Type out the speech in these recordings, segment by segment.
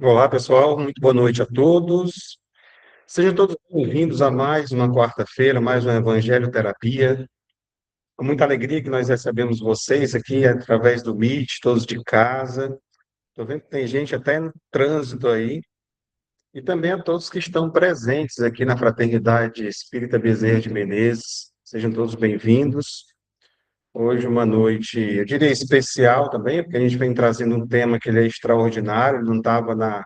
Olá, pessoal, muito boa noite a todos. Sejam todos bem-vindos a mais uma quarta-feira, mais uma Evangelho Terapia. Com muita alegria que nós recebemos vocês aqui através do Meet, todos de casa. Estou vendo que tem gente até no trânsito aí. E também a todos que estão presentes aqui na Fraternidade Espírita Bezerra de Menezes. Sejam todos bem-vindos. Hoje uma noite, eu diria especial também, porque a gente vem trazendo um tema que ele é extraordinário, ele não estava na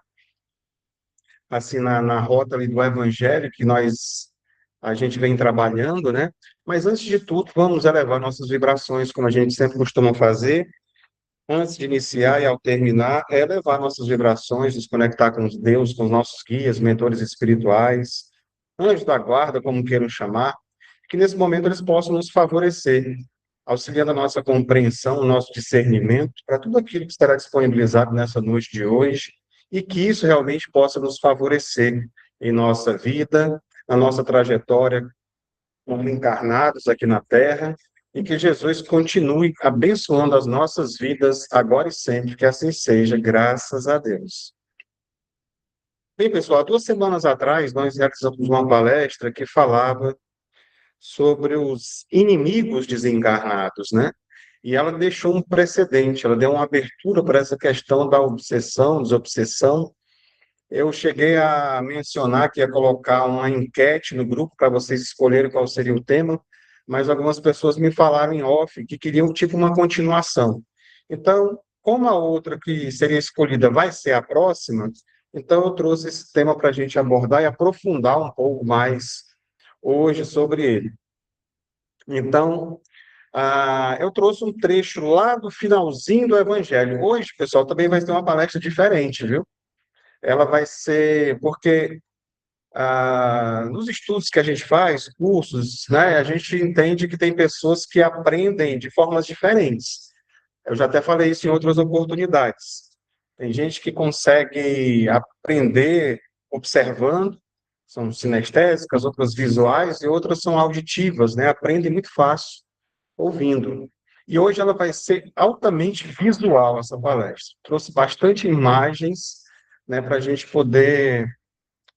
rota ali do Evangelho que a gente vem trabalhando, né? Mas antes de tudo, vamos elevar nossas vibrações, como a gente sempre costuma fazer, antes de iniciar e ao terminar, é elevar nossas vibrações, nos conectar com os Deus, com os nossos guias, mentores espirituais, anjos da guarda, como queiram chamar, que nesse momento eles possam nos favorecer, auxiliando a nossa compreensão, o nosso discernimento, para tudo aquilo que estará disponibilizado nessa noite de hoje, e que isso realmente possa nos favorecer em nossa vida, na nossa trajetória como encarnados aqui na Terra, e que Jesus continue abençoando as nossas vidas agora e sempre, que assim seja, graças a Deus. Bem, pessoal, 2 semanas atrás nós realizamos uma palestra que falava sobre os inimigos desencarnados, né? E ela deixou um precedente, ela deu uma abertura para essa questão da obsessão, desobsessão. Eu cheguei a mencionar que ia colocar uma enquete no grupo para vocês escolherem qual seria o tema, mas algumas pessoas me falaram em off que queriam tipo uma continuação. Então, como a outra que seria escolhida vai ser a próxima, então eu trouxe esse tema para a gente abordar e aprofundar um pouco mais hoje sobre ele. Então, eu trouxe um trecho lá do finalzinho do Evangelho. Hoje, pessoal, também vai ter uma palestra diferente, viu? Ela vai ser, porque nos estudos que a gente faz, cursos, né, a gente entende que tem pessoas que aprendem de formas diferentes. Eu já até falei isso em outras oportunidades. Tem gente que consegue aprender observando, são sinestésicas, outras visuais e outras são auditivas, né? Aprendem muito fácil ouvindo. E hoje ela vai ser altamente visual, essa palestra. Trouxe bastante imagens, né, para a gente poder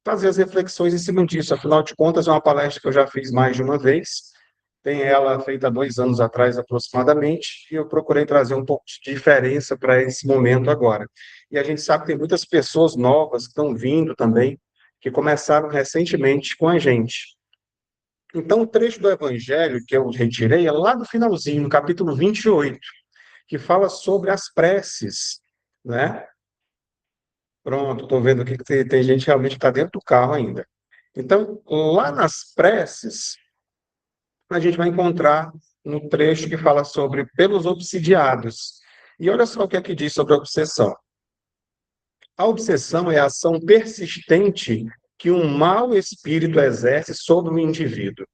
fazer as reflexões em cima disso. Afinal de contas, é uma palestra que eu já fiz mais de uma vez. Tem ela feita há 2 anos atrás, aproximadamente, e eu procurei trazer um pouco de diferença para esse momento agora. E a gente sabe que tem muitas pessoas novas que estão vindo também, que começaram recentemente com a gente. Então, o trecho do Evangelho que eu retirei é lá do finalzinho, no capítulo 28, que fala sobre as preces, né? Pronto, estou vendo aqui que tem gente que realmente está dentro do carro ainda. Então, lá nas preces, a gente vai encontrar no trecho que fala sobre pelos obsidiados. E olha só o que é que diz sobre a obsessão. A obsessão é a ação persistente que um mau espírito exerce sobre o indivíduo.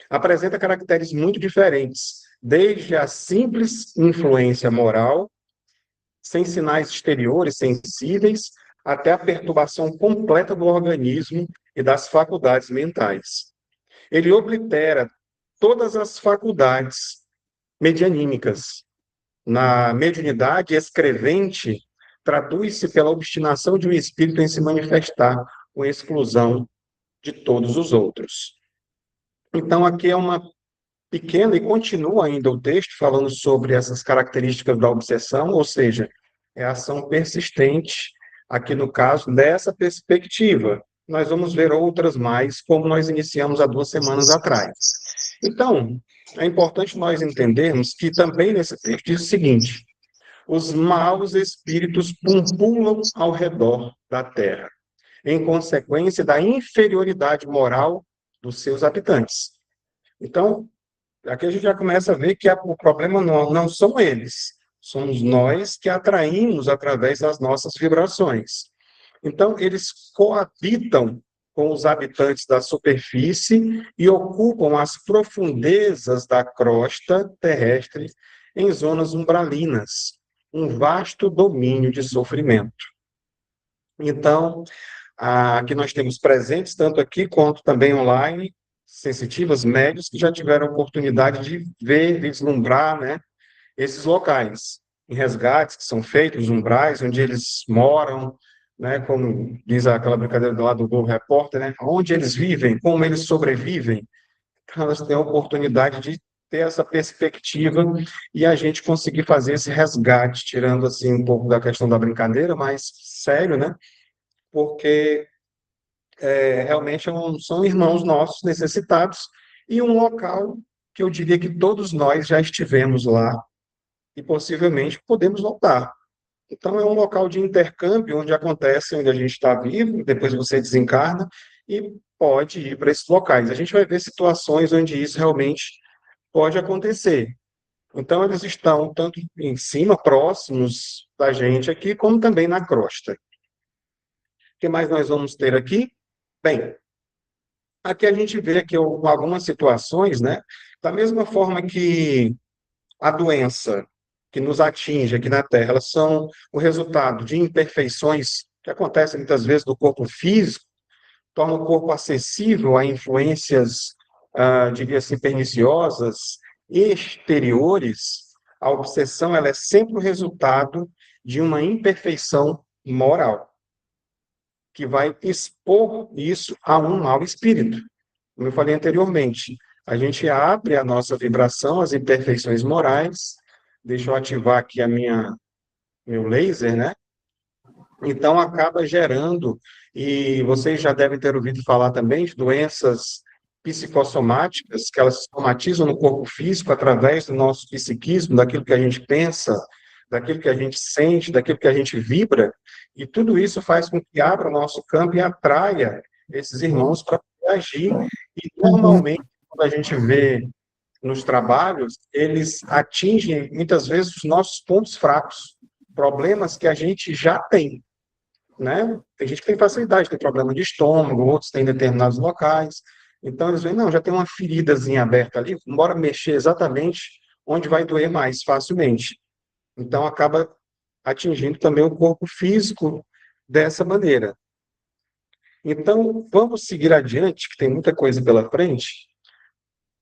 Apresenta caracteres muito diferentes, desde a simples influência moral, sem sinais exteriores sensíveis, até a perturbação completa do organismo e das faculdades mentais. Ele oblitera todas as faculdades medianímicas. Na mediunidade escrevente, traduz-se pela obstinação de um espírito em se manifestar, com exclusão de todos os outros. Então, aqui é uma pequena, e continua ainda o texto falando sobre essas características da obsessão, ou seja, é a ação persistente, aqui no caso, dessa perspectiva. Nós vamos ver outras mais, como nós iniciamos há 2 semanas atrás. Então, é importante nós entendermos que também nesse texto diz o seguinte: os maus espíritos pumpulam ao redor da terra, em consequência da inferioridade moral dos seus habitantes. Então, aqui a gente já começa a ver que o problema não são eles, somos nós que atraímos através das nossas vibrações. Então, eles coabitam com os habitantes da superfície e ocupam as profundezas da crosta terrestre em zonas umbralinas, um vasto domínio de sofrimento. Então, aqui nós temos presentes, tanto aqui quanto também online, sensitivas, médios, que já tiveram a oportunidade de ver, vislumbrar, né, esses locais, em resgates que são feitos, umbrais, onde eles moram, né? Como diz aquela brincadeira do lado do Globo Repórter, né? Onde eles vivem, como eles sobrevivem, elas têm a oportunidade de ter essa perspectiva e a gente conseguir fazer esse resgate, tirando assim um pouco da questão da brincadeira, mas sério, né? Porque realmente são irmãos nossos necessitados e um local que eu diria que todos nós já estivemos lá e possivelmente podemos voltar. Então, é um local de intercâmbio onde acontece, onde a gente está vivo, depois você desencarna e pode ir para esses locais. A gente vai ver situações onde isso realmente pode acontecer. Então, eles estão tanto em cima, próximos da gente aqui, como também na crosta. O que mais nós vamos ter aqui? Bem, aqui a gente vê que algumas situações, né? Da mesma forma que a doença que nos atinge aqui na Terra, elas são o resultado de imperfeições que acontecem muitas vezes no corpo físico, torna o corpo acessível a influências, diria assim, perniciosas, exteriores. A obsessão ela é sempre o resultado de uma imperfeição moral, que vai expor isso a um mau espírito. Como eu falei anteriormente, a gente abre a nossa vibração às imperfeições morais. Deixa eu ativar aqui meu laser, né? Então, acaba gerando, e vocês já devem ter ouvido falar também de doenças psicossomáticas, que elas somatizam no corpo físico através do nosso psiquismo, daquilo que a gente pensa, daquilo que a gente sente, daquilo que a gente vibra, e tudo isso faz com que abra o nosso campo e atraia esses irmãos para agir. E, Uhum. normalmente, quando a gente vê nos trabalhos, eles atingem muitas vezes os nossos pontos fracos, problemas que a gente já tem, né? Tem gente que tem facilidade, tem problema de estômago, outros têm determinados locais. Então eles veem, não, já tem uma feridazinha aberta ali, bora mexer exatamente onde vai doer mais facilmente. Então acaba atingindo também o corpo físico dessa maneira. Então vamos seguir adiante, que tem muita coisa pela frente.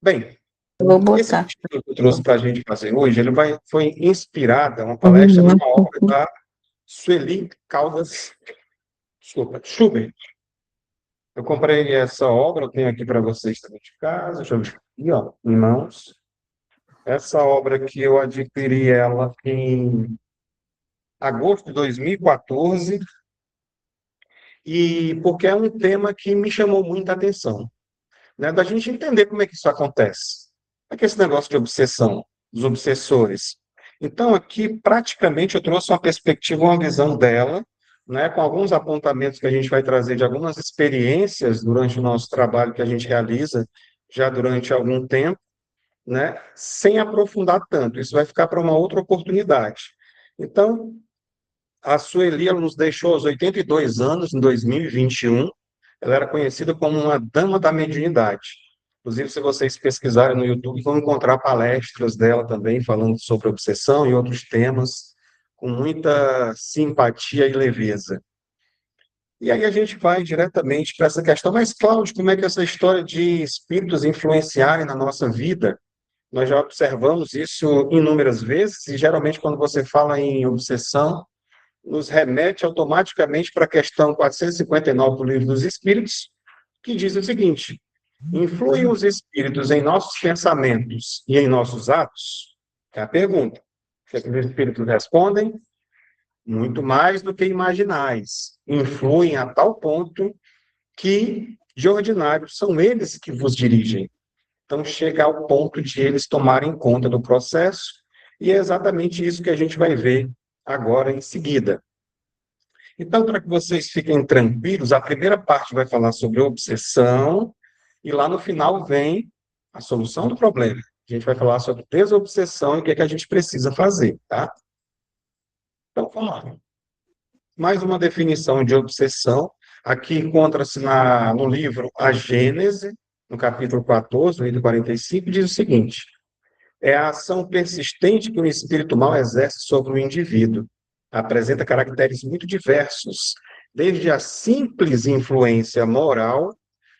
Bem, Eu vou esse botar. estudo que eu trouxe para a gente fazer hoje, foi inspirado, é uma palestra Uhum. numa obra da Sueli Caldas, desculpa, Schubert. Eu comprei essa obra, eu tenho aqui para vocês também de casa, deixa eu ver aqui, ó, em mãos. Essa obra aqui eu adquiri ela em agosto de 2014, e porque é um tema que me chamou muita atenção, né? Da gente entender como é que isso acontece. Como é que esse negócio de obsessão, dos obsessores. Então, aqui, praticamente, eu trouxe uma perspectiva, uma visão dela, né, com alguns apontamentos que a gente vai trazer de algumas experiências durante o nosso trabalho que a gente realiza já durante algum tempo, né, sem aprofundar tanto. Isso vai ficar para uma outra oportunidade. Então, a Sueli, ela nos deixou aos 82 anos, em 2021. Ela era conhecida como uma dama da mediunidade. Inclusive, se vocês pesquisarem no YouTube, vão encontrar palestras dela também, falando sobre obsessão e outros temas, com muita simpatia e leveza. E aí a gente vai diretamente para essa questão, mas, Cláudio, como é que essa história de espíritos influenciarem na nossa vida? Nós já observamos isso inúmeras vezes, e geralmente quando você fala em obsessão, nos remete automaticamente para a questão 459 do Livro dos Espíritos, que diz o seguinte: influem os espíritos em nossos pensamentos e em nossos atos? É a pergunta. O que os espíritos respondem? Muito mais do que imaginais. Influem a tal ponto que, de ordinário, são eles que vos dirigem. Então, chega ao ponto de eles tomarem conta do processo, e é exatamente isso que a gente vai ver agora em seguida. Então, para que vocês fiquem tranquilos, a primeira parte vai falar sobre obsessão, e lá no final vem a solução do problema. A gente vai falar sobre desobsessão e o que é que a gente precisa fazer, tá? Então, vamos lá. Mais uma definição de obsessão. Aqui encontra-se no livro A Gênese, no capítulo 14, no item 45, diz o seguinte: é a ação persistente que o espírito mal exerce sobre o indivíduo. Apresenta caracteres muito diversos, desde a simples influência moral,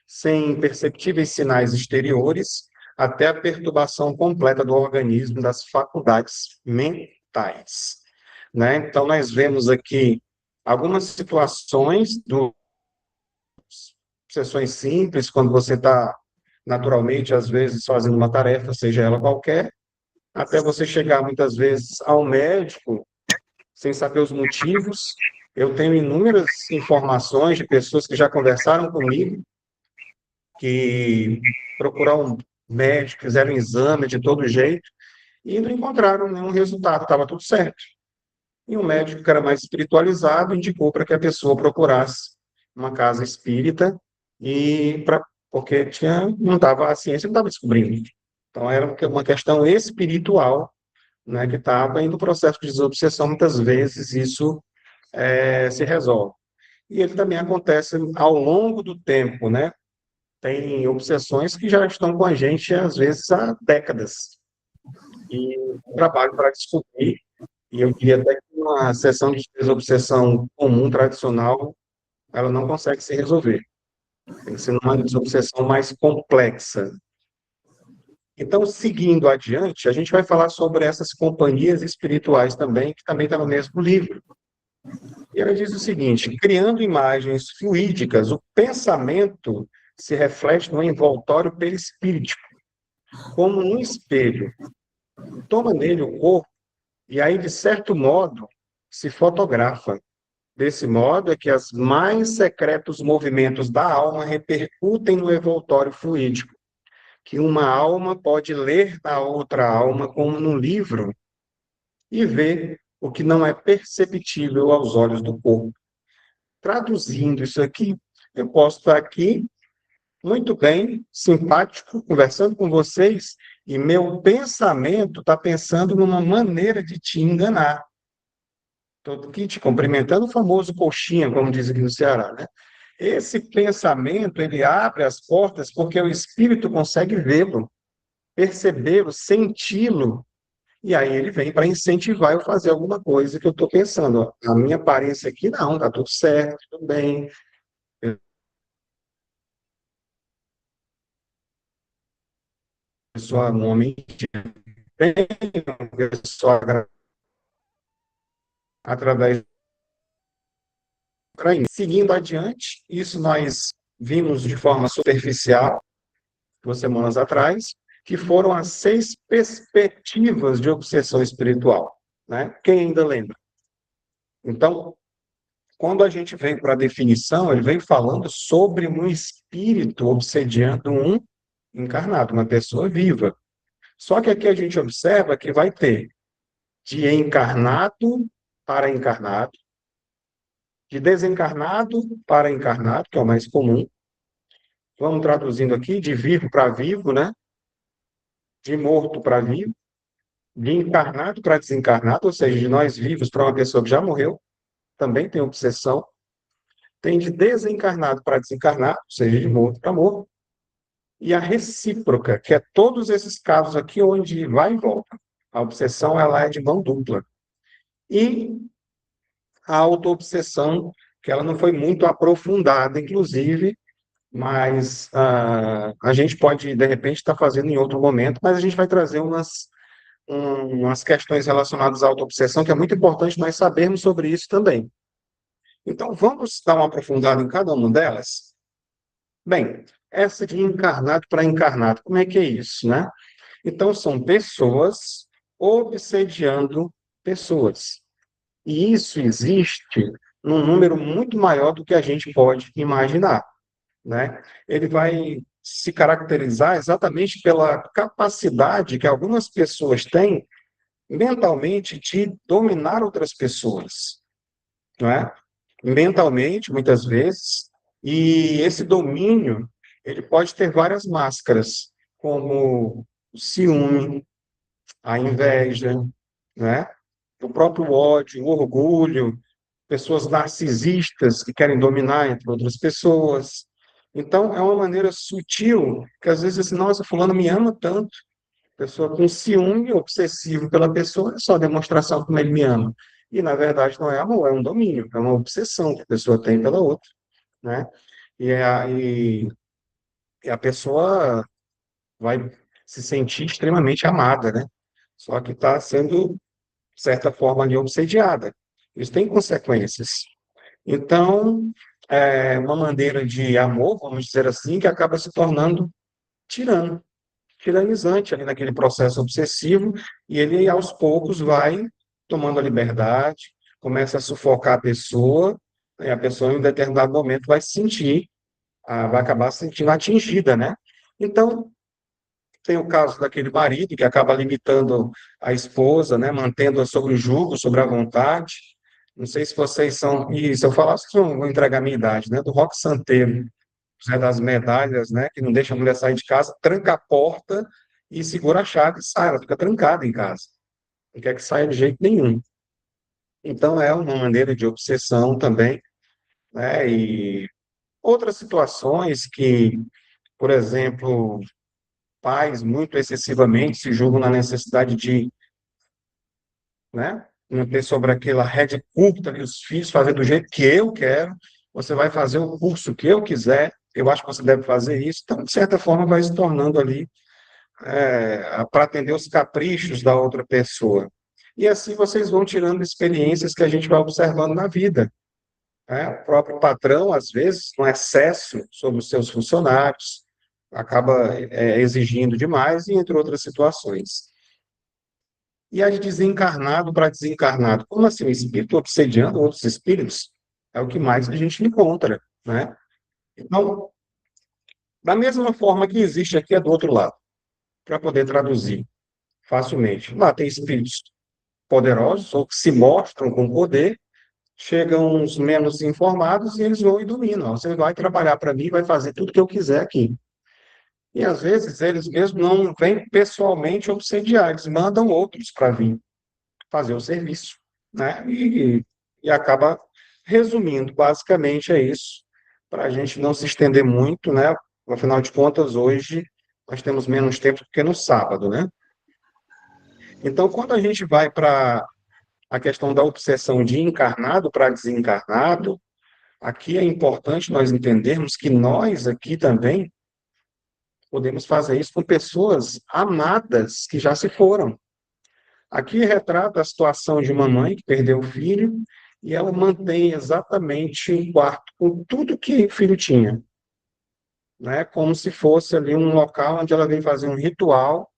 sem perceptíveis sinais exteriores, até a perturbação completa do organismo das faculdades mentais, né? Então, nós vemos aqui Algumas situações, sessões simples, quando você está naturalmente, às vezes, fazendo uma tarefa, seja ela qualquer, até você chegar muitas vezes ao médico sem saber os motivos. Eu tenho inúmeras informações de pessoas que já conversaram comigo, que procuraram um médico, fizeram um exame de todo jeito e não encontraram nenhum resultado, estava tudo certo. E um médico que era mais espiritualizado indicou para que a pessoa procurasse uma casa espírita e porque não estava, a ciência não estava descobrindo. Então era uma questão espiritual, né, que estava indo no processo de desobsessão. Muitas vezes isso se resolve. E ele também acontece ao longo do tempo, né? Tem obsessões que já estão com a gente, às vezes, há décadas. E trabalho para descobrir. E eu diria até que uma sessão de desobsessão comum, tradicional, ela não consegue se resolver. Tem que ser uma desobsessão mais complexa. Então, seguindo adiante, a gente vai falar sobre essas companhias espirituais também, que também está no mesmo livro. E ela diz o seguinte: criando imagens fluídicas, o pensamento se reflete no envoltório perispíritico, como um espelho. Toma nele o corpo e aí, de certo modo, se fotografa. Desse modo é que os mais secretos movimentos da alma repercutem no envoltório fluídico, que uma alma pode ler na outra alma como num livro e ver o que não é perceptível aos olhos do corpo. Traduzindo isso aqui, eu posso estar aqui muito bem, simpático, conversando com vocês, e meu pensamento está pensando numa maneira de te enganar. Estou aqui te cumprimentando, o famoso coxinha, como diz aqui no Ceará, né? Esse pensamento, ele abre as portas porque o espírito consegue vê-lo, percebê-lo, senti-lo, e aí ele vem para incentivar eu a fazer alguma coisa que eu estou pensando. Ó, a minha aparência aqui, não, está tudo certo, tudo bem. Eu sou um homem de bem, eu sou através do Ucrânia. Seguindo adiante, isso nós vimos de forma superficial, 2 semanas atrás, que foram as 6 perspectivas de obsessão espiritual, né? Quem ainda lembra? Então, quando a gente vem para a definição, ele vem falando sobre um espírito obsediando um encarnado, uma pessoa viva. Só que aqui a gente observa que vai ter de encarnado para encarnado, de desencarnado para encarnado, que é o mais comum. Vamos traduzindo aqui, de vivo para vivo, né? De morto para vivo, de encarnado para desencarnado, ou seja, de nós vivos para uma pessoa que já morreu, também tem obsessão. Tem de desencarnado para desencarnado, ou seja, de morto para morto. E a recíproca, que é todos esses casos aqui onde vai e volta. A obsessão ela é de mão dupla. E a autoobsessão, que ela não foi muito aprofundada, inclusive, mas a gente pode, de repente, estar fazendo em outro momento, mas a gente vai trazer umas questões relacionadas à autoobsessão, que é muito importante nós sabermos sobre isso também. Então, vamos dar uma aprofundada em cada uma delas? Bem, essa de encarnado para encarnado, como é que é isso, né? Então, são pessoas obsediando pessoas. E isso existe num número muito maior do que a gente pode imaginar, né? Ele vai se caracterizar exatamente pela capacidade que algumas pessoas têm mentalmente de dominar outras pessoas, não é? Mentalmente, muitas vezes, e esse domínio, ele pode ter várias máscaras, como o ciúme, a inveja, né? O próprio ódio, o orgulho, pessoas narcisistas que querem dominar entre outras pessoas. Então, é uma maneira sutil, que às vezes, assim, nossa, fulano me ama tanto, pessoa com ciúme obsessivo pela pessoa, é só demonstração como ele me ama. E, na verdade, não é amor, é um domínio, é uma obsessão que a pessoa tem pela outra, né? E a pessoa vai se sentir extremamente amada, né? Só que está sendo, de certa forma, ali, obsediada. Isso tem consequências. Então, é uma maneira de amor, vamos dizer assim, que acaba se tornando tirano, tiranizante ali naquele processo obsessivo, e ele aos poucos vai tomando a liberdade, começa a sufocar a pessoa, e a pessoa em um determinado momento vai se sentir, vai acabar se sentindo atingida, né? Então, tem o caso daquele marido que acaba limitando a esposa, né, mantendo-a sob o jugo, sobre a vontade. Não sei se vocês são. E se eu falasse, vocês vão entregar a minha idade, né? Do Roque Santeiro, Zé das Medalhas, né? Que não deixa a mulher sair de casa, tranca a porta e segura a chave e sai. Ela fica trancada em casa. Não quer que saia de jeito nenhum. Então, é uma maneira de obsessão também, né? E outras situações que, por exemplo, pais muito excessivamente se julgam na necessidade de, né, não ter sobre aquela rédea curta ali os filhos, fazer do jeito que eu quero, você vai fazer o curso que eu quiser, eu acho que você deve fazer isso, então, de certa forma, vai se tornando ali para atender os caprichos da outra pessoa. E assim vocês vão tirando experiências que a gente vai observando na vida, né? O próprio patrão, às vezes, no excesso sobre os seus funcionários, acaba exigindo demais, e entre outras situações. E a de desencarnado para desencarnado. Como assim? O espírito obsediando outros espíritos? É o que mais a gente encontra, né? Então, da mesma forma que existe aqui, é do outro lado, para poder traduzir facilmente. Lá tem espíritos poderosos, ou que se mostram com poder, chegam os menos informados e eles vão e dominam. Você vai trabalhar para mim, vai fazer tudo que eu quiser aqui. E às vezes eles mesmos não vêm pessoalmente obsediar, eles mandam outros para vir fazer o serviço, né? E acaba resumindo, basicamente é isso, para a gente não se estender muito, né? Afinal de contas, hoje nós temos menos tempo do que no sábado, né? Então, quando a gente vai para a questão da obsessão de encarnado para desencarnado, aqui é importante nós entendermos que nós aqui também podemos fazer isso com pessoas amadas que já se foram. Aqui retrata a situação de uma mãe que perdeu o filho e ela mantém exatamente um quarto com tudo que o filho tinha, né? Como se fosse ali um local onde ela vem fazer um ritual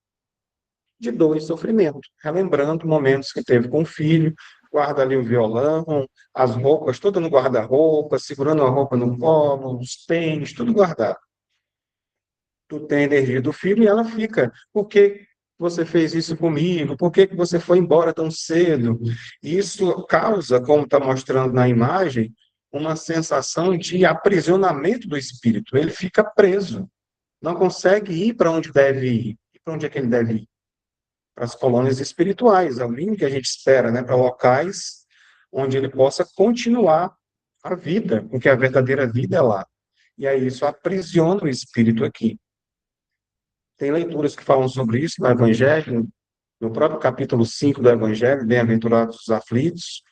de dor e sofrimento, relembrando momentos que teve com o filho, guarda ali o violão, as roupas, tudo no guarda-roupa, segurando a roupa no colo, os tênis, tudo guardado. Tu tem a energia do filho e ela fica. Por que você fez isso comigo? Por que você foi embora tão cedo? Isso causa, como está mostrando na imagem, uma sensação de aprisionamento do espírito. Ele fica preso, não consegue ir para onde deve ir. E para onde é que ele deve ir? Para as colônias espirituais, é o mínimo que a gente espera, né? Para locais onde ele possa continuar a vida, porque a verdadeira vida é lá. E aí isso aprisiona o espírito aqui. Tem leituras que falam sobre isso no Evangelho, no próprio capítulo 5 do Evangelho, Bem-aventurados os aflitos,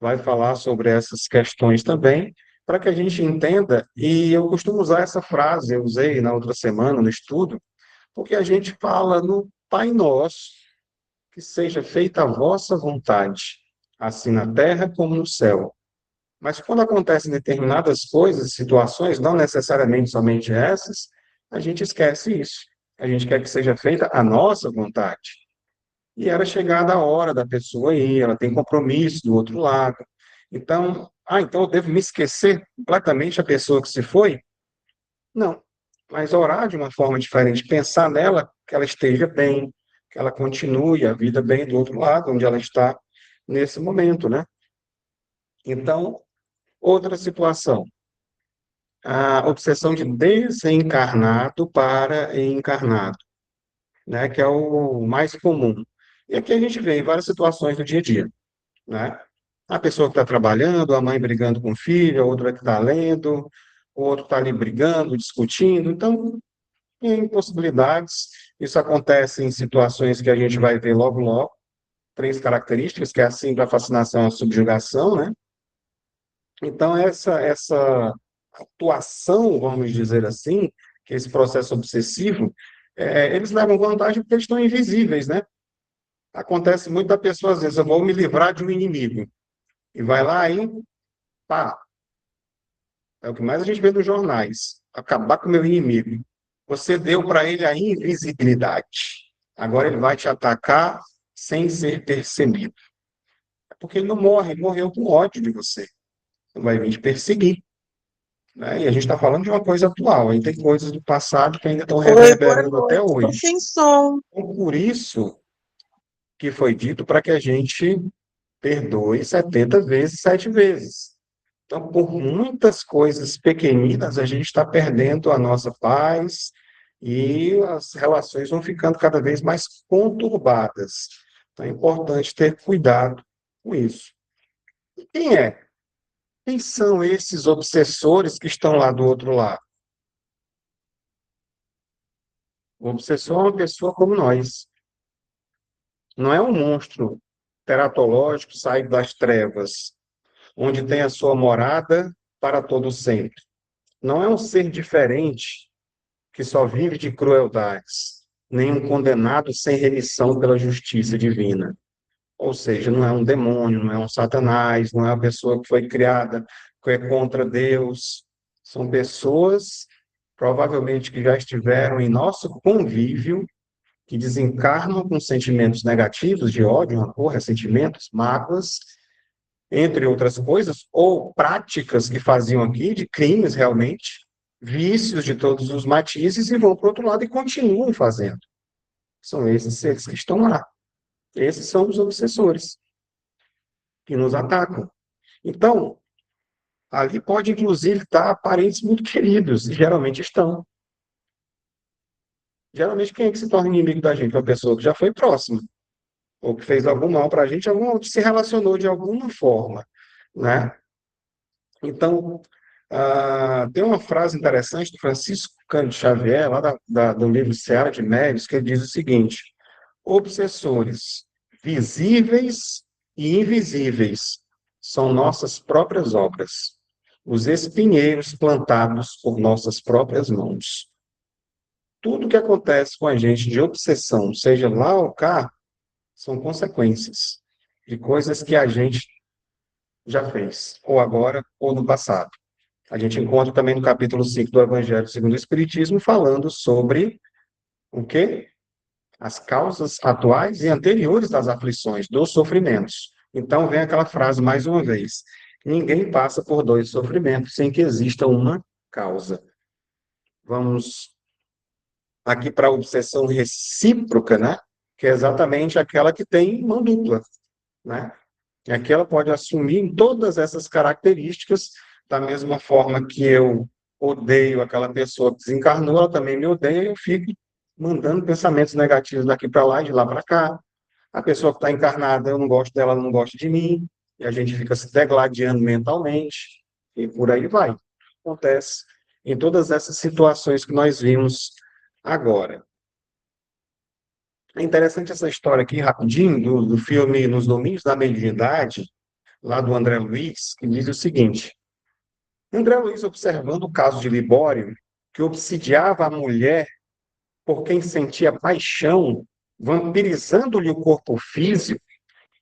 vai falar sobre essas questões também, para que a gente entenda, e eu costumo usar essa frase, eu usei na outra semana no estudo, porque a gente fala no Pai Nosso, que seja feita a vossa vontade, assim na terra como no céu. Mas quando acontecem determinadas coisas, situações, não necessariamente somente essas, a gente esquece isso. A gente quer que seja feita a nossa vontade. E era chegada a hora da pessoa ir, ela tem compromisso do outro lado. Então, então eu devo me esquecer completamente a pessoa que se foi? Não. Mas orar de uma forma diferente, pensar nela, que ela esteja bem, que ela continue a vida bem do outro lado, onde ela está nesse momento, né? Então, outra situação, a obsessão de desencarnado para encarnado, né, que é o mais comum. E aqui a gente vê em várias situações do dia a dia, né? A pessoa que está trabalhando, a mãe brigando com o filho, a outra que está lendo, o outro está ali brigando, discutindo. Então, tem possibilidades. Isso acontece em situações que a gente vai ver logo, logo. Três características, que é a síndrome da fascinação e a subjugação, né? Então, essa atuação, vamos dizer assim, que é esse processo obsessivo, eles levam vantagem porque eles estão invisíveis, né? Acontece muito da pessoa, às vezes, eu vou me livrar de um inimigo, e vai lá e pá. É o que mais a gente vê nos jornais. Acabar com o meu inimigo. Você deu para ele a invisibilidade. Agora ele vai te atacar sem ser percebido. É porque ele não morre, ele morreu com ódio de você. Ele vai vir te perseguir. Né? E a gente está falando de uma coisa atual. Aí tem coisas do passado que ainda estão Oi, boa reverberando até noite. Tô hoje. sem som. Então, por isso que foi dito para que a gente perdoe 70 vezes, 7 vezes. Então, por muitas coisas pequeninas, a gente está perdendo a nossa paz e as relações vão ficando cada vez mais conturbadas. Então, é importante ter cuidado com isso. E quem é? Quem são esses obsessores que estão lá do outro lado? O obsessor é uma pessoa como nós. Não é um monstro teratológico saído das trevas, onde tem a sua morada para todo sempre. Não é um ser diferente que só vive de crueldades, nem um condenado sem remissão pela justiça divina. Ou seja, não é um demônio, não é um satanás, não é uma pessoa que foi criada que é contra Deus. São pessoas, provavelmente, que já estiveram em nosso convívio, que desencarnam com sentimentos negativos de ódio, rancor, ressentimentos, mágoas, entre outras coisas, ou práticas que faziam aqui, de crimes realmente, vícios de todos os matizes, e vão para o outro lado e continuam fazendo. São esses seres que estão lá. Esses são os obsessores que nos atacam. Então, ali pode, inclusive, estar parentes muito queridos, e geralmente estão. Geralmente, quem é que se torna inimigo da gente? Uma pessoa que já foi próxima, ou que fez algum mal para a gente, ou que se relacionou de alguma forma, né? Então, tem uma frase interessante do Francisco Cândido Xavier, lá do livro Seara de Médios, que ele diz o seguinte: obsessores visíveis e invisíveis são nossas próprias obras, os espinheiros plantados por nossas próprias mãos. Tudo que acontece com a gente de obsessão, seja lá ou cá, são consequências de coisas que a gente já fez, ou agora, ou no passado. A gente encontra também no capítulo 5 do Evangelho segundo o Espiritismo, falando sobre o quê? As causas atuais e anteriores das aflições, dos sofrimentos. Então, vem aquela frase mais uma vez: ninguém passa por dois sofrimentos sem que exista uma causa. Vamos aqui para a obsessão recíproca, né? Que é exatamente aquela que tem mão dupla, né? É que ela pode assumir todas essas características, da mesma forma que eu odeio aquela pessoa que desencarnou, ela também me odeia, e eu fico mandando pensamentos negativos daqui para lá e de lá para cá. A pessoa que está encarnada, eu não gosto dela, ela não gosta de mim, e a gente fica se degladiando mentalmente, e por aí vai. Acontece em todas essas situações que nós vimos agora. É interessante essa história aqui, rapidinho, do filme Nos Domínios da Mediunidade, lá do André Luiz, que diz o seguinte: André Luiz, observando o caso de Libório, que obsidiava a mulher por quem sentia paixão, vampirizando-lhe o corpo físico,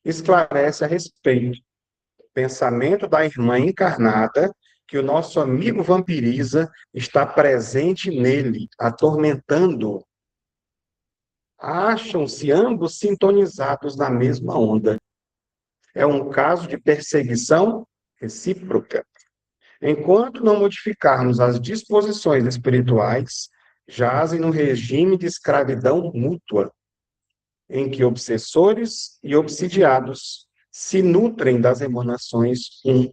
esclarece a respeito. Pensamento da irmã encarnada, que o nosso amigo vampiriza, está presente nele, atormentando-o. Acham-se ambos sintonizados na mesma onda. É um caso de perseguição recíproca. Enquanto não modificarmos as disposições espirituais, jazem no regime de escravidão mútua, em que obsessores e obsidiados se nutrem das emanações um.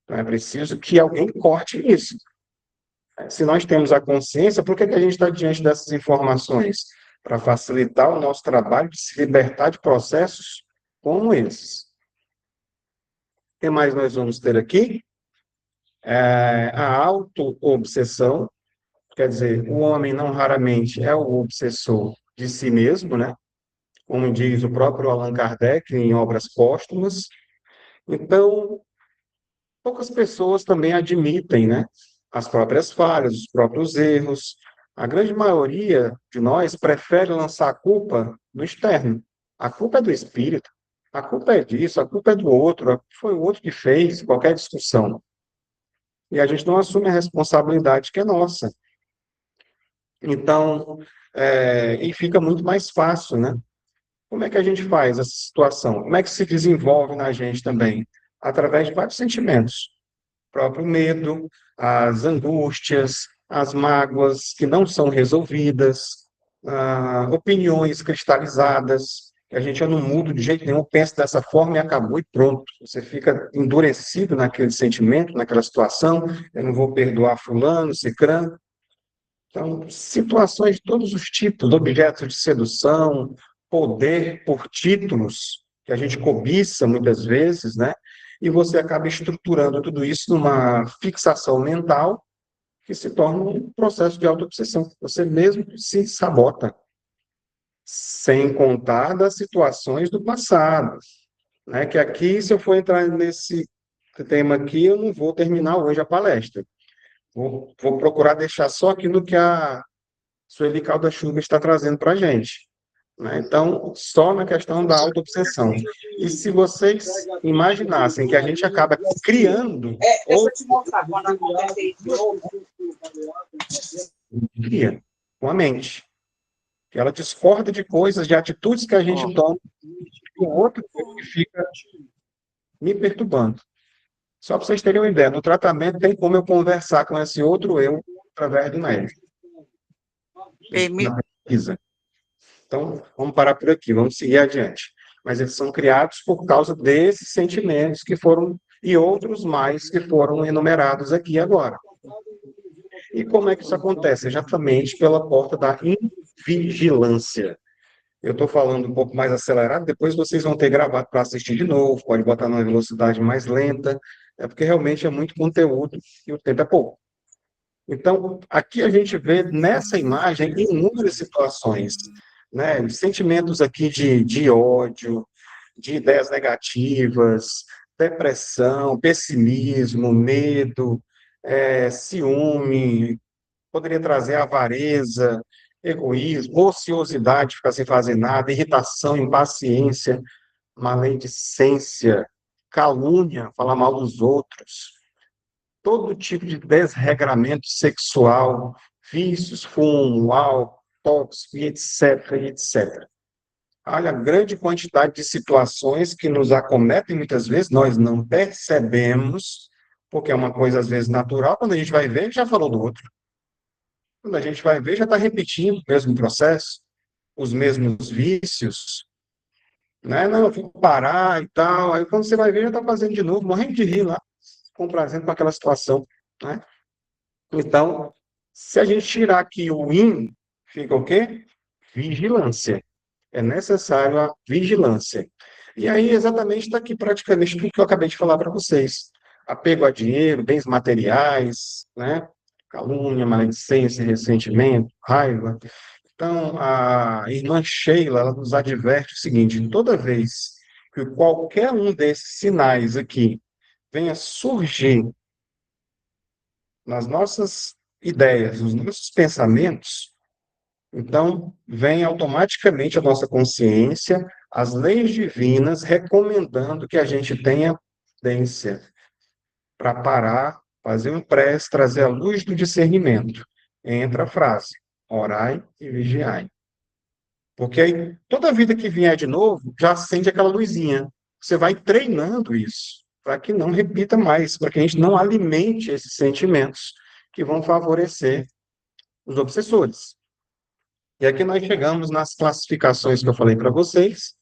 Então, é preciso que alguém corte isso. Se nós temos a consciência, por que a gente está diante dessas informações? Para facilitar o nosso trabalho de se libertar de processos como esses. O que mais nós vamos ter aqui? A auto-obsessão, quer dizer, o homem não raramente é o obsessor de si mesmo, né? Como diz o próprio Allan Kardec em obras póstumas. Então, poucas pessoas também admitem, né, as próprias falhas, os próprios erros. A grande maioria de nós prefere lançar a culpa no externo. A culpa é do espírito, a culpa é disso, a culpa é do outro, foi o outro que fez, qualquer discussão. e a gente não assume a responsabilidade que é nossa. Então, e fica muito mais fácil, né? Como é que a gente faz essa situação? Como é que se desenvolve na gente também? Através de vários sentimentos. O próprio medo, as angústias, as mágoas que não são resolvidas, opiniões cristalizadas, que a gente eu não mudo de jeito nenhum, pensa dessa forma e acabou e pronto. Você fica endurecido naquele sentimento, naquela situação, eu não vou perdoar fulano, cicrano. Então, situações de todos os tipos, objetos de sedução, poder por títulos, que a gente cobiça muitas vezes, né? E você acaba estruturando tudo isso numa fixação mental que se torna um processo de autoobsessão. Você mesmo se sabota, sem contar das situações do passado, né? Que aqui, se eu for entrar nesse tema aqui, eu não vou terminar hoje a palestra. Vou procurar deixar só aquilo que a Sueli Caldas-Chuva está trazendo para a gente, né? Então, só na questão da autoobsessão. E se vocês imaginassem que a gente acaba criando Eu ou vou te mostrar quando acontecer de novo. cria com a mente, que ela discorda de coisas, de atitudes que a gente toma, e o outro que fica me perturbando. Só para vocês terem uma ideia, no tratamento tem como eu conversar com esse outro eu através do médico, na pesquisa. Então, vamos parar por aqui, vamos seguir adiante. Mas eles são criados por causa desses sentimentos que foram, e outros mais que foram enumerados aqui agora. E como é que isso acontece? Exatamente pela porta da invigilância. Eu estou falando um pouco mais acelerado, depois vocês vão ter gravado para assistir de novo, pode botar numa velocidade mais lenta, porque realmente é muito conteúdo e o tempo é pouco. Então, aqui a gente vê nessa imagem inúmeras situações, né? Sentimentos aqui de ódio, de ideias negativas, depressão, pessimismo, medo, ciúme, poderia trazer avareza, egoísmo, ociosidade, ficar sem fazer nada, irritação, impaciência, maledicência, calúnia, falar mal dos outros, todo tipo de desregramento sexual, vícios, fumo, álcool, tóxico, e etc, e etc. Olha, a grande quantidade de situações que nos acometem muitas vezes, nós não percebemos, porque é uma coisa às vezes natural, quando a gente vai ver, já falou do outro. Quando a gente vai ver, já está repetindo o mesmo processo, os mesmos vícios, né? Não, eu vou parar e tal. Aí quando você vai ver, já está fazendo de novo, morrendo de rir lá, comprazen com aquela situação, né? Então, se a gente tirar aqui o in, fica o quê? Vigilância. É necessário a vigilância. E aí, exatamente, está aqui praticamente tudo que eu acabei de falar para vocês. Apego a dinheiro, bens materiais, né? Calúnia, maledicência, ressentimento, raiva. Então, a irmã Sheila, ela nos adverte o seguinte: toda vez que qualquer um desses sinais aqui venha surgir nas nossas ideias, nos nossos pensamentos, então vem automaticamente a nossa consciência, as leis divinas recomendando que a gente tenha prudência para parar, fazer um prece, trazer a luz do discernimento. Entra a frase: orai e vigiai. Porque aí, toda vida que vier de novo, já acende aquela luzinha. Você vai treinando isso, para que não repita mais, para que a gente não alimente esses sentimentos que vão favorecer os obsessores. E aqui nós chegamos nas classificações que eu falei para vocês,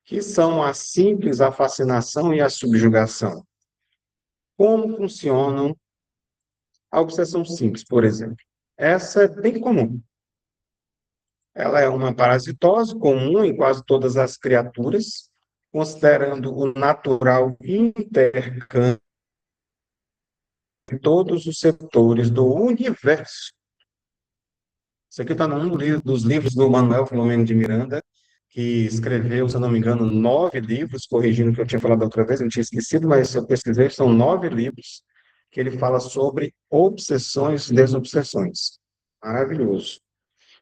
que são a simples, a fascinação e a subjugação. Como funcionam a obsessão simples, por exemplo? Essa é bem comum. Ela é uma parasitose comum em quase todas as criaturas, considerando o natural intercâmbio em todos os setores do universo. Isso aqui está num dos livros do Manuel Filomeno de Miranda, que escreveu, se eu não me engano, 9 livros, corrigindo o que eu tinha falado outra vez, eu tinha esquecido, mas eu pesquisei, são 9 livros que ele fala sobre obsessões e desobsessões. Maravilhoso.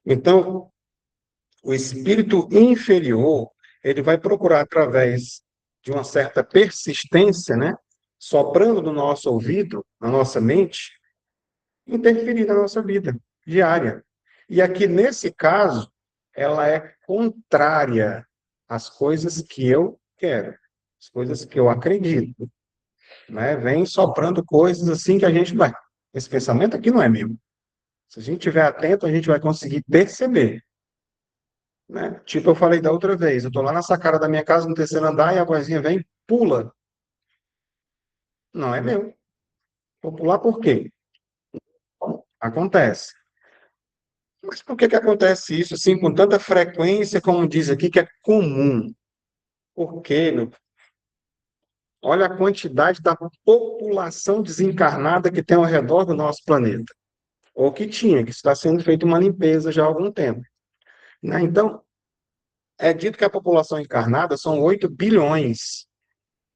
Então, o espírito inferior, ele vai procurar, através de uma certa persistência, né, soprando no nosso ouvido, na nossa mente, interferir na nossa vida diária. E aqui, nesse caso, ela é contrária às coisas que eu quero, às coisas que eu acredito, né? Vem soprando coisas assim que a gente vai. Esse pensamento aqui não é meu. Se a gente estiver atento, a gente vai conseguir perceber, né? Tipo, eu falei da outra vez, eu estou lá na sacada da minha casa, no terceiro andar, e a vozinha vem, pula. Não é meu. Vou pular por quê? Acontece. Mas por que que acontece isso assim com tanta frequência, como diz aqui, que é comum? Porque, olha a quantidade da população desencarnada que tem ao redor do nosso planeta. Ou que tinha, que está sendo feita uma limpeza já há algum tempo, né? Então, é dito que a população encarnada são 8 bilhões.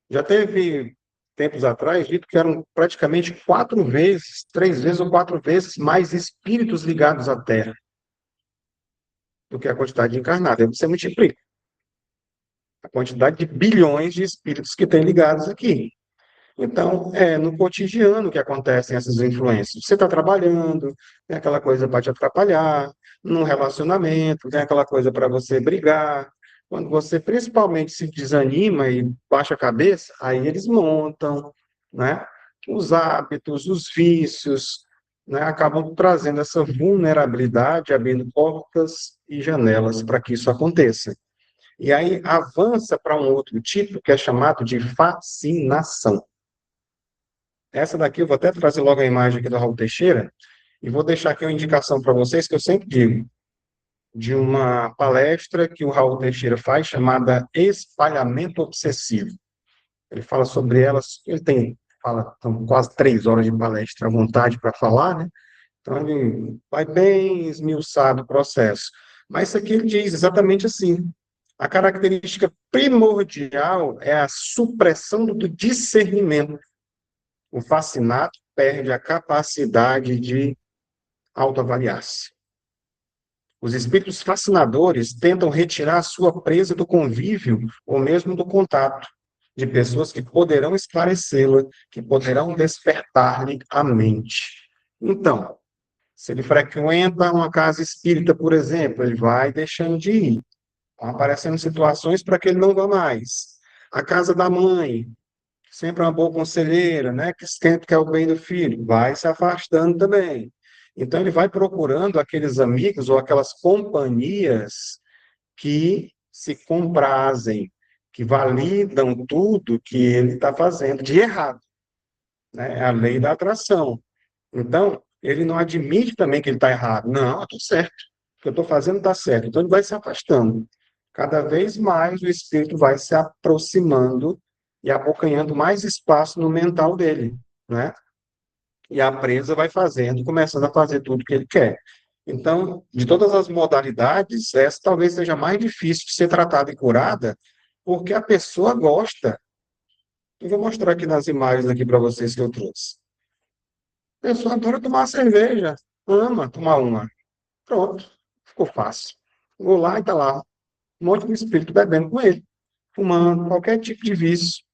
Já teve tempos atrás dito que eram praticamente 4 vezes, 3 vezes ou 4 vezes mais espíritos ligados à Terra do que a quantidade de encarnados. Aí você multiplica a quantidade de bilhões de espíritos que tem ligados aqui. Então, é no cotidiano que acontecem essas influências. Você está trabalhando, tem aquela coisa para te atrapalhar, num relacionamento, tem aquela coisa para você brigar. Quando você principalmente se desanima e baixa a cabeça, aí eles montam, né? Os hábitos, os vícios, né? Acabam trazendo essa vulnerabilidade, abrindo portas e janelas para que isso aconteça. E aí avança para um outro tipo que é chamado de fascinação. Essa daqui eu vou até trazer logo a imagem aqui do Raul Teixeira e vou deixar aqui uma indicação para vocês que eu sempre digo, de uma palestra que o Raul Teixeira faz chamada Espalhamento Obsessivo. Ele fala sobre elas, fala, são quase 3 horas de palestra à vontade para falar, né? Então ele vai bem esmiuçado o processo. Mas isso aqui ele diz exatamente assim. A característica primordial é a supressão do discernimento. O fascinado perde a capacidade de autoavaliar-se. Os espíritos fascinadores tentam retirar a sua presa do convívio ou mesmo do contato de pessoas que poderão esclarecê-la, que poderão despertar-lhe a mente. Então, se ele frequenta uma casa espírita, por exemplo, ele vai deixando de ir. Vão aparecendo situações para que ele não vá mais. A casa da mãe, sempre uma boa conselheira, né, que sempre quer o bem do filho, vai se afastando também. Então, ele vai procurando aqueles amigos ou aquelas companhias que se comprazem, que validam tudo que ele está fazendo de errado, né? É a lei da atração. Então, ele não admite também que ele está errado. Não, eu estou certo. O que eu estou fazendo está certo. Então, ele vai se afastando. Cada vez mais o espírito vai se aproximando e abocanhando mais espaço no mental dele, né? E a presa vai fazendo, começando a fazer tudo que ele quer. Então, de todas as modalidades, essa talvez seja mais difícil de ser tratada e curada, porque a pessoa gosta. Eu vou mostrar aqui nas imagens aqui para vocês que eu trouxe. A pessoa adora tomar uma cerveja, ama tomar uma. Pronto, ficou fácil. Vou lá e está lá, um monte de espírito bebendo com ele, fumando, qualquer tipo de vício.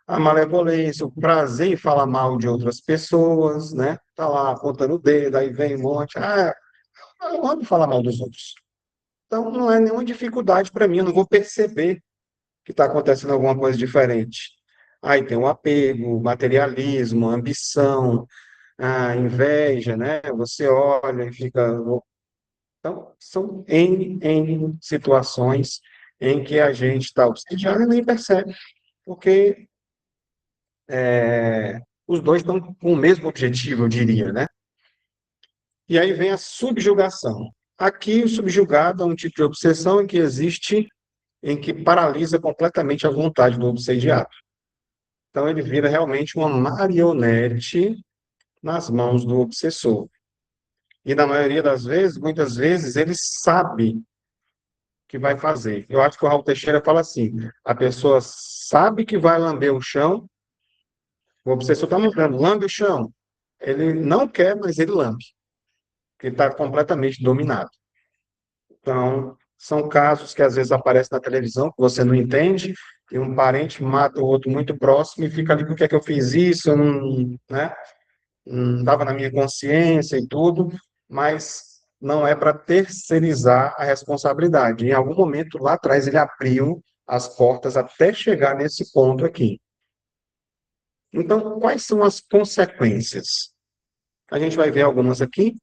A malevolência, o prazer em falar mal de outras pessoas, né? Tá lá apontando o dedo, aí vem um monte. Ah, eu amo falar mal dos outros. Então não é nenhuma dificuldade para mim, eu não vou perceber que está acontecendo alguma coisa diferente. Aí tem o apego, o materialismo, a ambição, a inveja, né? Você olha e fica. Então, são N situações em que a gente está obsediado e nem percebe, porque os dois estão com o mesmo objetivo, eu diria, né? E aí vem a subjugação. Aqui, o subjugado é um tipo de obsessão em que existe, em que paralisa completamente a vontade do obsediado. Então, ele vira realmente uma marionete nas mãos do obsessor. E na maioria das vezes, muitas vezes, ele sabe que vai fazer. Eu acho que o Raul Teixeira fala assim: a pessoa sabe que vai lamber o chão, o obsessor está mandando, lambe o chão. Ele não quer, mas ele lambe, porque está completamente dominado. Então, São casos que às vezes aparecem na televisão que você não entende, e um parente mata o outro muito próximo e fica ali, por que é que eu fiz isso? Eu não, né? Não estava na minha consciência e tudo, mas não é para terceirizar a responsabilidade. Em algum momento lá atrás ele abriu as portas até chegar nesse ponto aqui. Então, quais são as consequências? A gente vai ver algumas aqui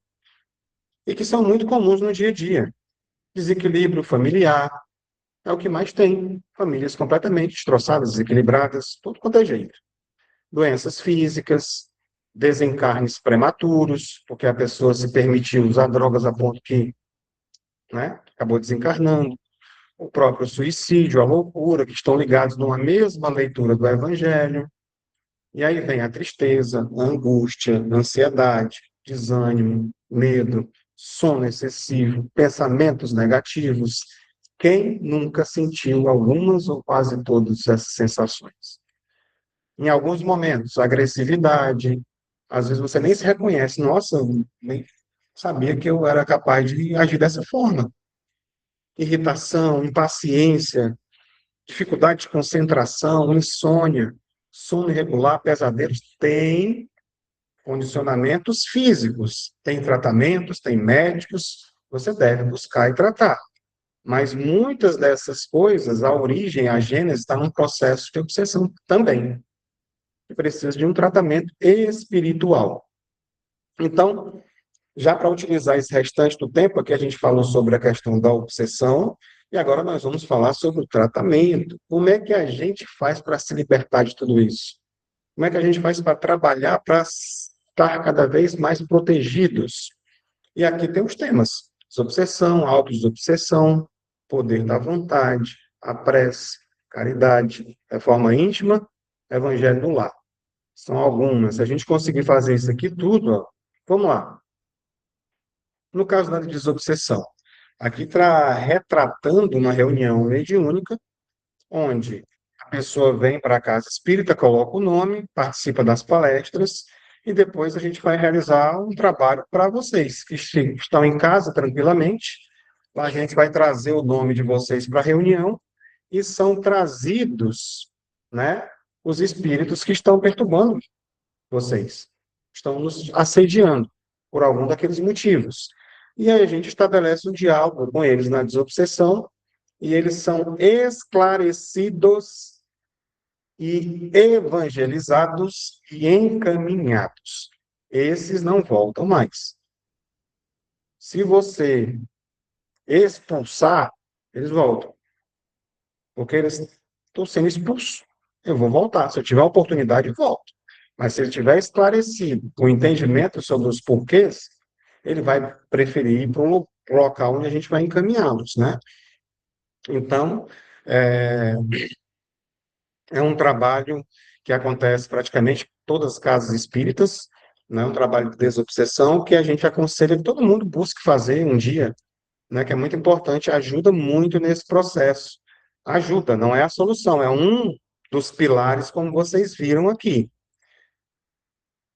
e que são muito comuns no dia a dia. Desequilíbrio familiar é o que mais tem. Famílias completamente destroçadas, desequilibradas, tudo quanto é jeito. Doenças físicas, desencarnes prematuros, porque a pessoa se permitiu usar drogas a ponto que, né, acabou desencarnando. O próprio suicídio, a loucura, que estão ligados numa mesma leitura do Evangelho. E aí vem a tristeza, a angústia, a ansiedade, desânimo, medo, sono excessivo, pensamentos negativos. Quem nunca sentiu algumas ou quase todas essas sensações? Em alguns momentos, agressividade, às vezes você nem se reconhece. Nossa, eu nem sabia que eu era capaz de agir dessa forma. Irritação, impaciência, dificuldade de concentração, insônia, sono irregular, pesadelos, tem condicionamentos físicos, tem tratamentos, tem médicos, você deve buscar e tratar. Mas muitas dessas coisas, a origem, a gênese, está num processo de obsessão também, que precisa de um tratamento espiritual. Então, já para utilizar esse restante do tempo, aqui a gente falou sobre a questão da obsessão, e agora nós vamos falar sobre o tratamento. Como é que a gente faz para se libertar de tudo isso? Como é que a gente faz para trabalhar para estar cada vez mais protegidos? E aqui tem os temas: desobsessão, autodesobsessão, poder da vontade, a prece, caridade, reforma íntima, evangelho no lar. São algumas. Se a gente conseguir fazer isso aqui tudo, ó, vamos lá. No caso da desobsessão, aqui está retratando uma reunião mediúnica, onde a pessoa vem para a casa espírita, coloca o nome, participa das palestras, e depois a gente vai realizar um trabalho para vocês, que estão em casa tranquilamente. A gente vai trazer o nome de vocês para a reunião, e são trazidos, né, os espíritos que estão perturbando vocês, estão nos assediando por algum daqueles motivos. E aí a gente estabelece um diálogo com eles na desobsessão, e eles são esclarecidos e evangelizados e encaminhados. Esses não voltam mais. Se você expulsar, eles voltam, porque eles estão sendo expulsos. Eu vou voltar. Se eu tiver a oportunidade, eu volto. Mas se ele tiver esclarecido o entendimento sobre os porquês, ele vai preferir ir para um local onde a gente vai encaminhá-los, né? Então, é, é um trabalho que acontece praticamente em todas as casas espíritas, né? Um trabalho de desobsessão que a gente aconselha que todo mundo busque fazer um dia, né? Que é muito importante, ajuda muito nesse processo. Ajuda, não é a solução, é um dos pilares, como vocês viram aqui.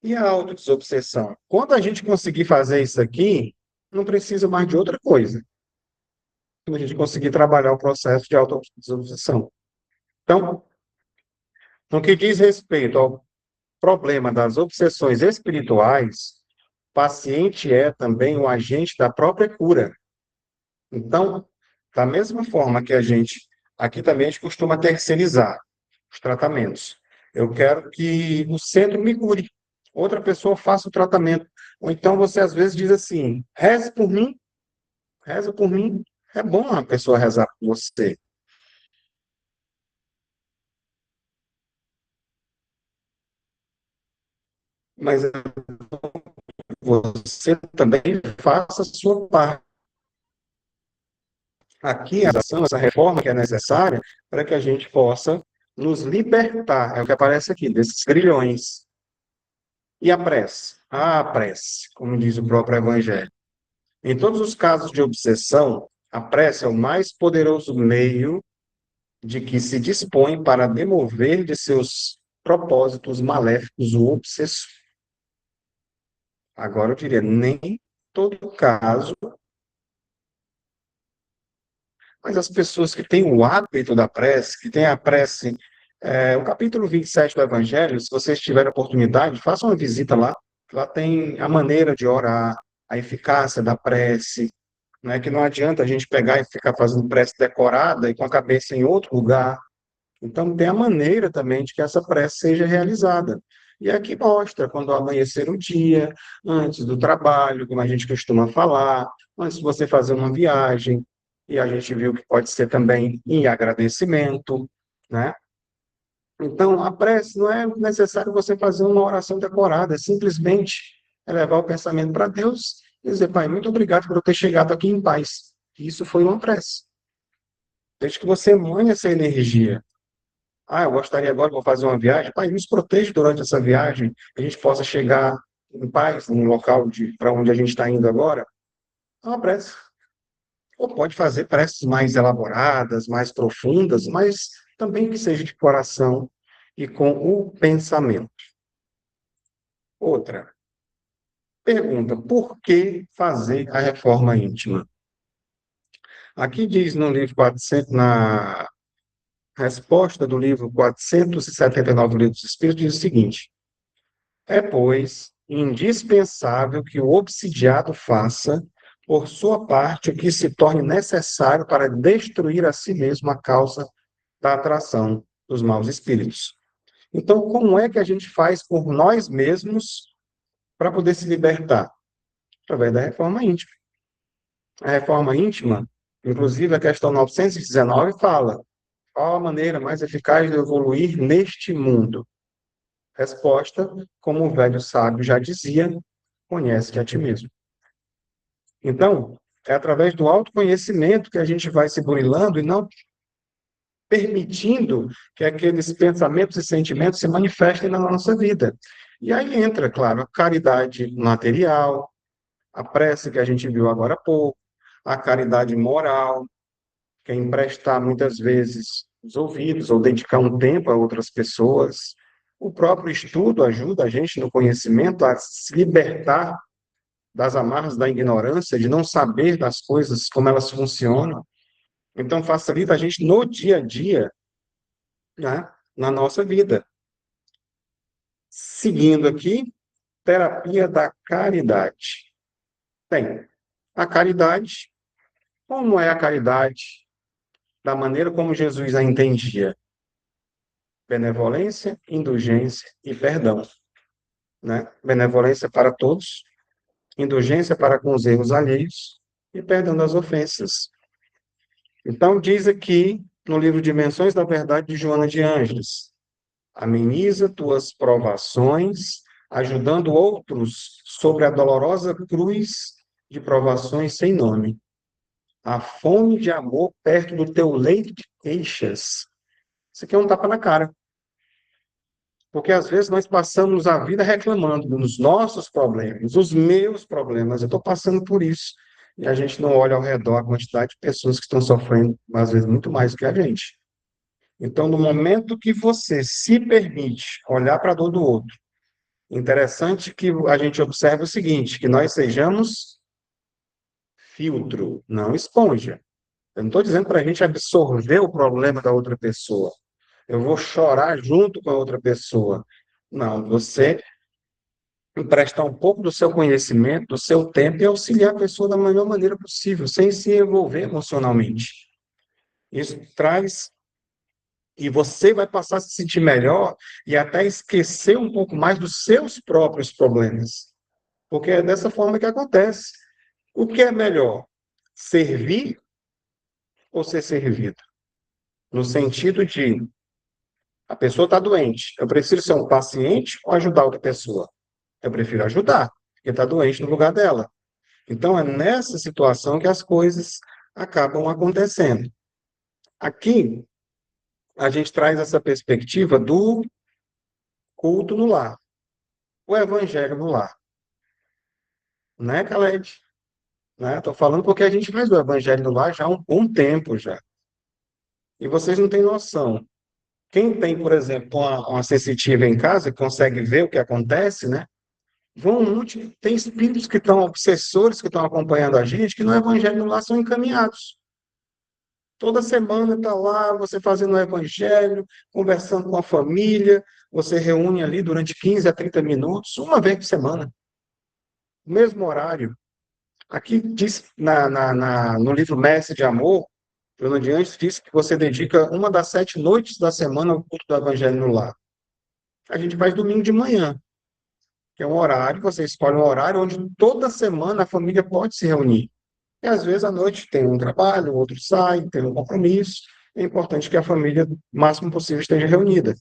E a autodesobsessão? Quando a gente conseguir fazer isso aqui, não precisa mais de outra coisa. Quando a gente conseguir trabalhar o processo de autodesobsessão. Então, no que diz respeito ao problema das obsessões espirituais, o paciente é também o agente da própria cura. Então, da mesma forma que a gente, aqui também a gente costuma terceirizar os tratamentos. Eu quero que o centro me cure, outra pessoa faça o tratamento. Ou então você às vezes diz assim: reze por mim, reza por mim. É bom a pessoa rezar por você, mas você também faça a sua parte. Aqui, a ação, essa reforma que é necessária para que a gente possa nos libertar, é o que aparece aqui, desses grilhões. E a prece? Ah, a prece, como diz o próprio Evangelho. Em todos os casos de obsessão, a prece é o mais poderoso meio de que se dispõe para demover de seus propósitos maléficos o obsessor. Agora, eu diria, nem todo caso Mas as pessoas que têm o hábito da prece, que têm a prece, o capítulo 27 do Evangelho, se vocês tiverem oportunidade, façam uma visita lá. Lá tem a maneira de orar, a eficácia da prece, né? Que não adianta a gente pegar e ficar fazendo prece decorada e com a cabeça em outro lugar. Então, tem a maneira também de que essa prece seja realizada. E aqui mostra, quando amanhecer o dia, antes do trabalho, como a gente costuma falar, antes de você fazer uma viagem, e a gente viu que pode ser também em agradecimento, né? Então, a prece não é necessário você fazer uma oração decorada, é simplesmente elevar o pensamento para Deus e dizer, Pai, muito obrigado por eu ter chegado aqui em paz. Isso foi uma prece. Desde que você emane essa energia. Ah, eu gostaria agora, vou fazer uma viagem. Pai, nos proteja durante essa viagem, que a gente possa chegar em paz no local para onde a gente está indo agora. É uma prece. Ou pode fazer preces mais elaboradas, mais profundas, mas também que seja de coração e com o pensamento. Outra pergunta: por que fazer a reforma íntima? Aqui diz no livro 400, na resposta do livro 479 do Livro dos Espíritos, diz o seguinte: é, pois, indispensável que o obsidiado faça, por sua parte, o que se torne necessário para destruir a si mesmo a causa da atração dos maus espíritos. Então, como é que a gente faz por nós mesmos para poder se libertar? Através da reforma íntima. A reforma íntima, inclusive a questão 919, fala qual a maneira mais eficaz de evoluir neste mundo. Resposta, como o velho sábio já dizia, conhece-te a ti mesmo. Então, é através do autoconhecimento que a gente vai se burilando e não permitindo que aqueles pensamentos e sentimentos se manifestem na nossa vida. E aí entra, claro, a caridade material, a prece que a gente viu agora há pouco, a caridade moral, que é emprestar muitas vezes os ouvidos ou dedicar um tempo a outras pessoas. O próprio estudo ajuda a gente no conhecimento a se libertar das amarras da ignorância, de não saber das coisas, como elas funcionam. Então, facilita a gente no dia a dia, né, na nossa vida. Seguindo aqui, terapia da caridade. Bem, a caridade, como é a caridade? Da maneira como Jesus a entendia. Benevolência, indulgência e perdão. Né? Benevolência para todos, indulgência para com os erros alheios e perdão das ofensas. Então, diz aqui no livro Dimensões da Verdade de Joana de Ângeles: ameniza tuas provações, ajudando outros sobre a dolorosa cruz de provações sem nome. A fome de amor perto do teu leito de queixas. Isso aqui é um tapa na cara. Porque às vezes nós passamos a vida reclamando dos nossos problemas, os meus problemas. Eu estou passando por isso. E a gente não olha ao redor a quantidade de pessoas que estão sofrendo, às vezes, muito mais do que a gente. Então, no momento que você se permite olhar para a dor do outro, interessante que a gente observe o seguinte, que nós sejamos filtro, não esponja. Eu não estou dizendo para a gente absorver o problema da outra pessoa. Eu vou chorar junto com a outra pessoa. Não, você emprestar um pouco do seu conhecimento, do seu tempo e auxiliar a pessoa da melhor maneira possível, sem se envolver emocionalmente. Isso traz e você vai passar a se sentir melhor e até esquecer um pouco mais dos seus próprios problemas. Porque é dessa forma que acontece. O que é melhor? Servir ou ser servido? No sentido de a pessoa está doente, eu preciso ser um paciente ou ajudar outra pessoa? Eu prefiro ajudar, porque está doente no lugar dela. Então, é nessa situação que as coisas acabam acontecendo. Aqui, a gente traz essa perspectiva do culto no lar, o evangelho no lar. Né, Caled? Né? Estou falando porque a gente faz o evangelho no lar já há um bom tempo já. E vocês não têm noção. Quem tem, por exemplo, uma sensitiva em casa, que consegue ver o que acontece, né? Tem espíritos que estão, obsessores que estão acompanhando a gente, que no evangelho no lar são encaminhados. Toda semana está lá, você fazendo o evangelho, conversando com a família, você reúne ali durante 15 a 30 minutos, uma vez por semana, no mesmo horário. Aqui diz no livro Mestre de Amor, Bruno de Anjos diz que você dedica uma das 7 noites da semana ao culto do Evangelho no lar. A gente faz domingo de manhã, que é um horário, você escolhe um horário onde toda semana a família pode se reunir. E às vezes à noite tem um trabalho, o outro sai, tem um compromisso. É importante que a família, o máximo possível, esteja reunida.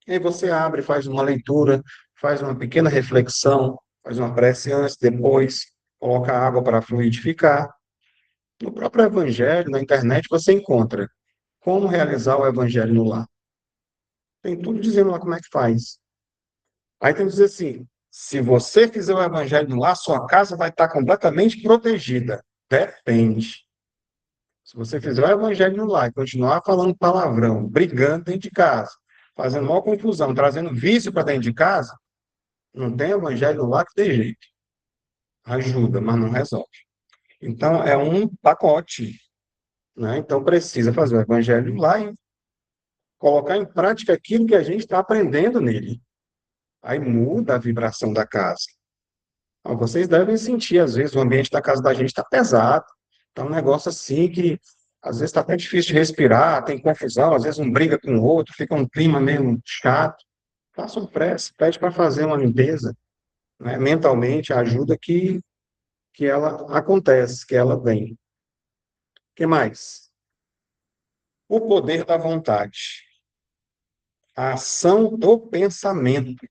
E aí você abre, faz uma leitura, faz uma pequena reflexão, faz uma prece antes, depois, coloca água para fluidificar. No próprio Evangelho, na internet, você encontra como realizar o Evangelho no lar. Tem tudo dizendo lá como é que faz. Aí tem que dizer assim: se você fizer o Evangelho no lar, sua casa vai estar completamente protegida. Depende. Se você fizer o Evangelho no lar e continuar falando palavrão, brigando dentro de casa, fazendo maior confusão, trazendo vício para dentro de casa, não tem Evangelho no lar que tem jeito. Ajuda, mas não resolve. Então, é um pacote, né? Então, precisa fazer o Evangelho no lar e colocar em prática aquilo que a gente está aprendendo nele. Aí muda a vibração da casa. Então, vocês devem sentir, às vezes, o ambiente da casa da gente está pesado. Está um negócio assim que, às vezes, está até difícil de respirar, tem confusão, às vezes um briga com o outro, fica um clima meio chato. Faça um prece, pede para fazer uma limpeza, né? Mentalmente, ajuda que ela acontece, que ela vem. O que mais? O poder da vontade. A ação do pensamento.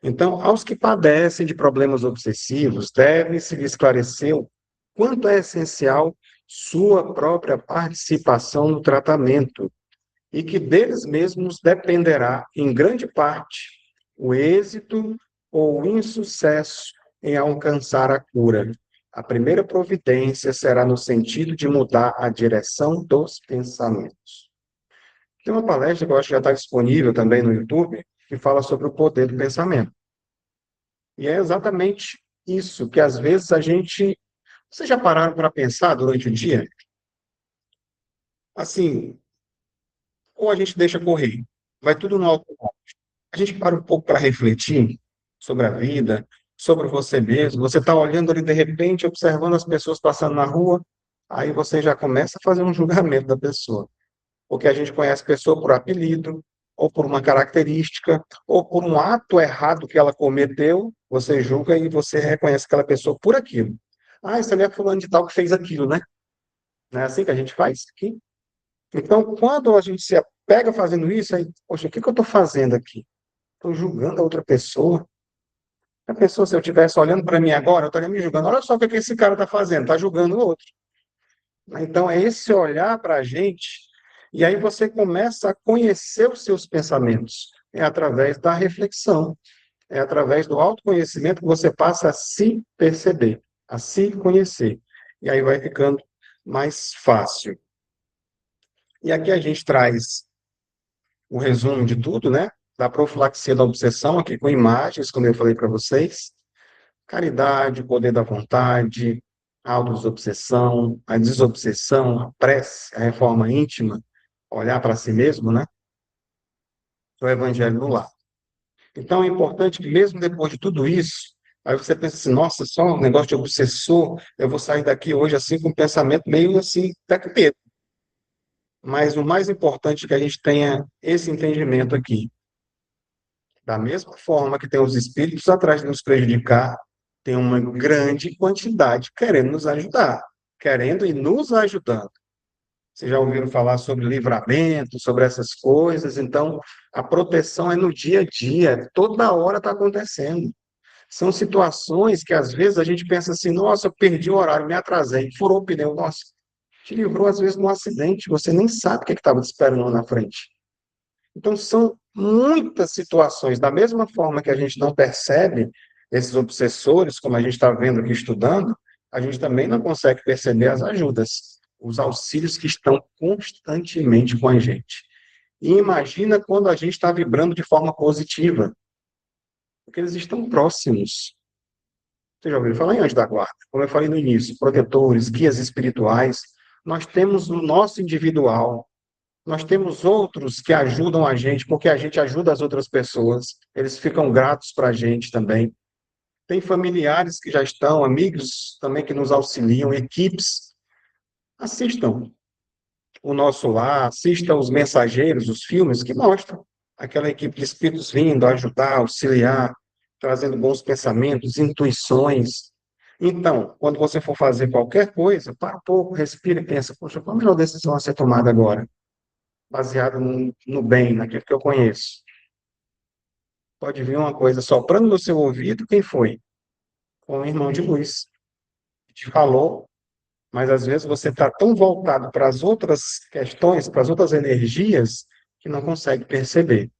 Então, aos que padecem de problemas obsessivos, deve-se esclarecer o quanto é essencial sua própria participação no tratamento e que deles mesmos dependerá, em grande parte, o êxito ou o insucesso em alcançar a cura. A primeira providência será no sentido de mudar a direção dos pensamentos. Tem uma palestra que eu acho que já está disponível também no YouTube, que fala sobre o poder do pensamento. E é exatamente isso que às vezes a gente. Vocês já pararam para pensar durante o dia? Assim, ou a gente deixa correr, vai tudo no automático. A gente para um pouco para refletir sobre a vida, sobre você mesmo. Você está olhando ali de repente, observando as pessoas passando na rua, aí você já começa a fazer um julgamento da pessoa. Porque a gente conhece a pessoa por apelido, ou por uma característica, ou por um ato errado que ela cometeu, você julga e você reconhece aquela pessoa por aquilo. Ah, esse ali é fulano de tal que fez aquilo, né? Não é assim que a gente faz aqui? Então, quando a gente se pega fazendo isso, aí, poxa, o que que eu estou fazendo aqui? Estou julgando a outra pessoa. A pessoa, se eu estivesse olhando para mim agora, eu estaria me julgando. Olha só o que que esse cara está fazendo, está julgando o outro. Então, é esse olhar para a gente, e aí você começa a conhecer os seus pensamentos. É através da reflexão, é através do autoconhecimento que você passa a se perceber, a se conhecer. E aí vai ficando mais fácil. E aqui a gente traz o resumo de tudo, né? Da profilaxia da obsessão, aqui com imagens, como eu falei para vocês. Caridade, o poder da vontade, a autodesobsessão, a desobsessão, a prece, a reforma íntima, olhar para si mesmo, né? O evangelho no lar. Então é importante que mesmo depois de tudo isso, aí você pensa assim, nossa, só um negócio de obsessor, eu vou sair daqui hoje assim com um pensamento meio assim, até com medo. Mas o mais importante é que a gente tenha esse entendimento aqui. Da mesma forma que tem os espíritos atrás de nos prejudicar, tem uma grande quantidade querendo nos ajudar, querendo e nos ajudando. Vocês já ouviram falar sobre livramento, sobre essas coisas? Então, a proteção é no dia a dia, toda hora está acontecendo. São situações que às vezes a gente pensa assim: nossa, eu perdi o horário, me atrasei, furou o pneu, nossa, te livrou às vezes de um acidente, você nem sabe o que estava te esperando lá na frente. Então, são muitas situações, da mesma forma que a gente não percebe esses obsessores, como a gente está vendo aqui estudando, a gente também não consegue perceber as ajudas, os auxílios que estão constantemente com a gente. E imagina quando a gente está vibrando de forma positiva, porque eles estão próximos. Você já ouviu falar em anjo da guarda? Como eu falei no início, protetores, guias espirituais. Nós temos o nosso individual, nós temos outros que ajudam a gente, porque a gente ajuda as outras pessoas, eles ficam gratos para a gente também. Tem familiares que já estão, amigos também que nos auxiliam, equipes. Assistam o Nosso Lar, assistam os Mensageiros, os filmes que mostram aquela equipe de espíritos vindo ajudar, auxiliar, trazendo bons pensamentos, intuições. Então, quando você for fazer qualquer coisa, para um pouco, respira e pensa, poxa, qual a melhor decisão a ser tomada agora? Baseado no bem, naquilo que eu conheço. Pode vir uma coisa soprando no seu ouvido, quem foi? Um irmão de luz. Te falou, mas às vezes você está tão voltado para as outras questões, para as outras energias, que não consegue perceber.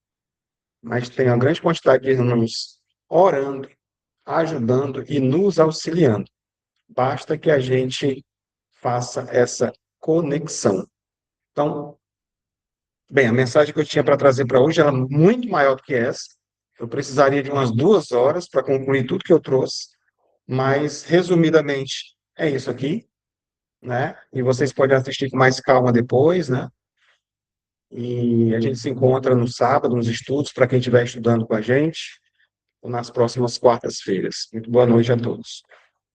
Mas tem uma grande quantidade de irmãos orando, ajudando e nos auxiliando. Basta que a gente faça essa conexão. Então, bem, a mensagem que eu tinha para trazer para hoje era muito maior do que essa. Eu precisaria de umas 2 horas para concluir tudo que eu trouxe, mas, resumidamente, é isso aqui, né? E vocês podem assistir com mais calma depois, né? E a gente se encontra no sábado, nos estudos, para quem estiver estudando com a gente, ou nas próximas quartas-feiras. Muito boa noite a todos.